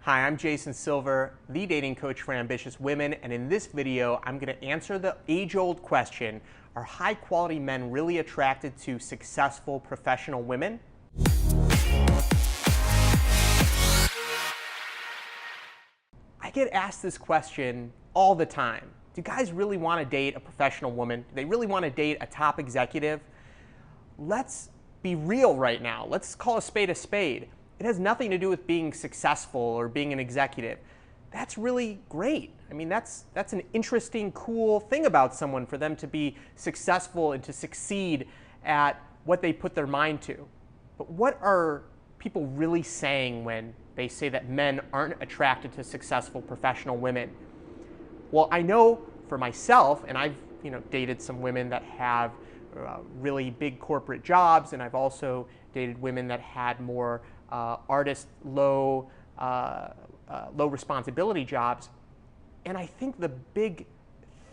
Hi, I'm Jason Silver, the dating coach for ambitious women, and in this video, I'm going to answer the age-old question, are high-quality men really attracted to successful professional women? I get asked this question all the time. Do guys really want to date a professional woman? Do they really want to date a top executive? Let's be real right now. Let's call a spade a spade. It has nothing to do with being successful or being an executive. That's really great. I mean, that's an interesting, cool thing about someone, for them to be successful and to succeed at what they put their mind to. But what are people really saying when they say that men aren't attracted to successful professional women? Well, I know for myself, and I've dated some women that have really big corporate jobs, and I've also dated women that had more artist, low responsibility jobs. And I think the big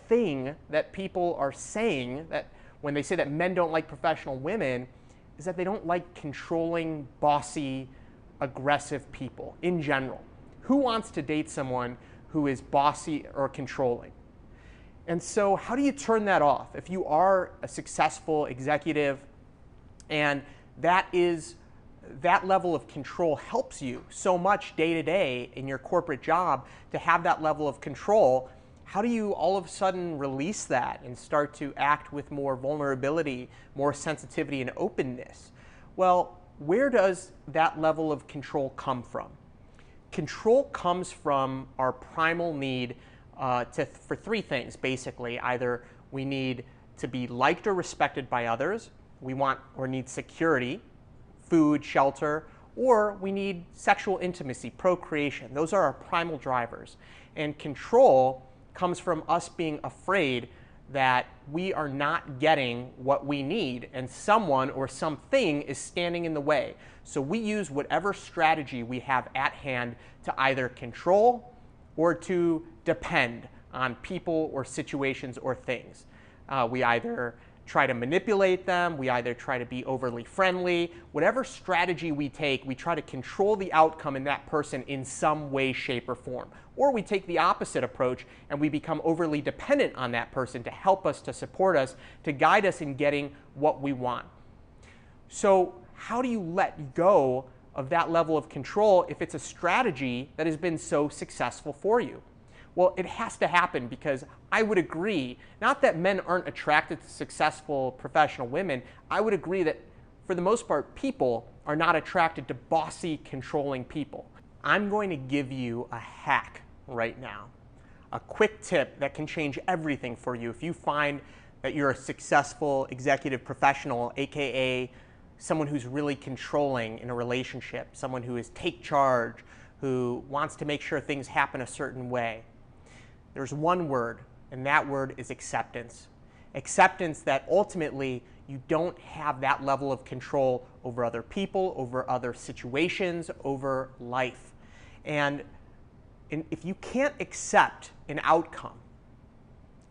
thing that people are saying, that when they say that men don't like professional women, is that they don't like controlling, bossy, aggressive people in general. Who wants to date someone who is bossy or controlling? And so how do you turn that off? If you are a successful executive and that level of control helps you so much day to day in your corporate job to have that level of control, how do you all of a sudden release that and start to act with more vulnerability, more sensitivity and openness? Well, where does that level of control come from? Control comes from our primal need for three things, basically. Either we need to be liked or respected by others, we want or need security, food, shelter, or we need sexual intimacy, procreation. Those are our primal drivers. And control comes from us being afraid that we are not getting what we need and someone or something is standing in the way. So we use whatever strategy we have at hand to either control or to depend on people or situations or things. We either try to manipulate them, we either try to be overly friendly. Whatever strategy we take, we try to control the outcome in that person in some way, shape, or form. Or we take the opposite approach and we become overly dependent on that person to help us, to support us, to guide us in getting what we want. So how do you let go of that level of control if it's a strategy that has been so successful for you? Well, it has to happen, because I would agree, not that men aren't attracted to successful professional women, I would agree that for the most part, people are not attracted to bossy, controlling people. I'm going to give you a hack right now, a quick tip that can change everything for you if you find that you're a successful executive professional, aka someone who's really controlling in a relationship, someone who is take charge, who wants to make sure things happen a certain way. There's one word, and that word is acceptance. Acceptance that ultimately you don't have that level of control over other people, over other situations, over life. And if you can't accept an outcome,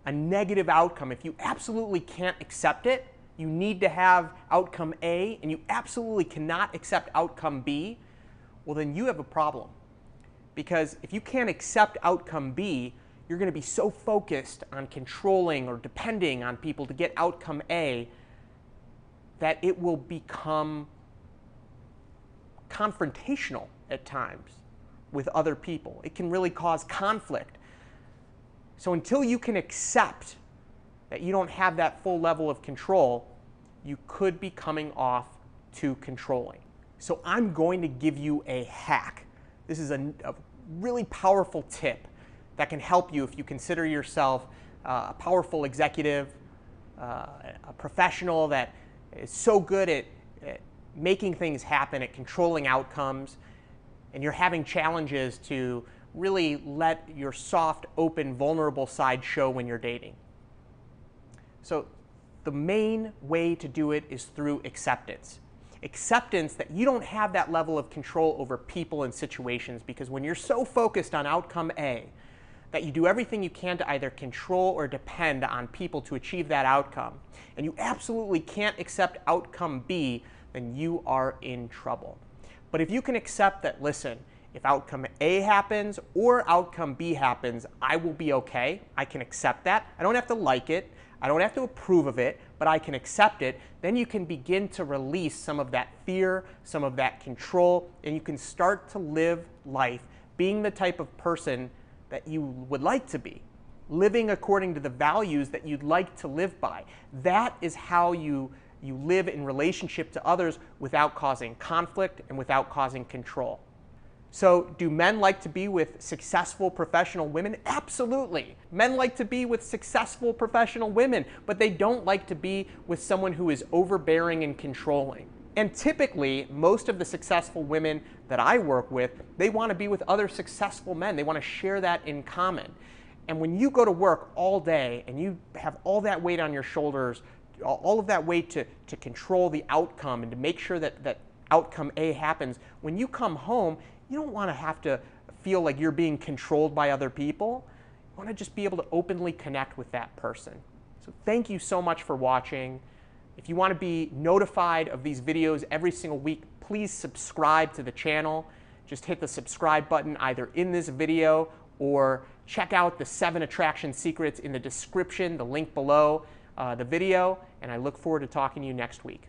a negative outcome, if you absolutely can't accept it, you need to have outcome A, and you absolutely cannot accept outcome B, well, then you have a problem. Because if you can't accept outcome B, you're going to be so focused on controlling or depending on people to get outcome A that it will become confrontational at times with other people. It can really cause conflict. So until you can accept that you don't have that full level of control, you could be coming off too controlling. So I'm going to give you a hack. This is a really powerful tip that can help you if you consider yourself a powerful executive, a professional that is so good at making things happen, at controlling outcomes, and you're having challenges to really let your soft, open, vulnerable side show when you're dating. So the main way to do it is through acceptance. Acceptance that you don't have that level of control over people and situations, because when you're so focused on outcome A, that you do everything you can to either control or depend on people to achieve that outcome, and you absolutely can't accept outcome B, then you are in trouble. But if you can accept that, listen, If outcome A happens or outcome B happens, I will be okay. I can accept that. I don't have to like it. I don't have to approve of it, but I can accept it. Then you can begin to release some of that fear, some of that control, and you can start to live life being the type of person that you would like to be, living according to the values that you'd like to live by. That is how you live in relationship to others without causing conflict and without causing control. So do men like to be with successful professional women? Absolutely. Men like to be with successful professional women, but they don't like to be with someone who is overbearing and controlling. And typically, most of the successful women that I work with, they want to be with other successful men. They want to share that in common. And when you go to work all day and you have all that weight on your shoulders, all of that weight to control the outcome and to make sure that outcome A happens, when you come home, you don't want to have to feel like you're being controlled by other people. You want to just be able to openly connect with that person. So thank you so much for watching. If you want to be notified of these videos every single week, please subscribe to the channel. Just hit the subscribe button either in this video or check out the 7 attraction secrets in the description, the link below the video, and I look forward to talking to you next week.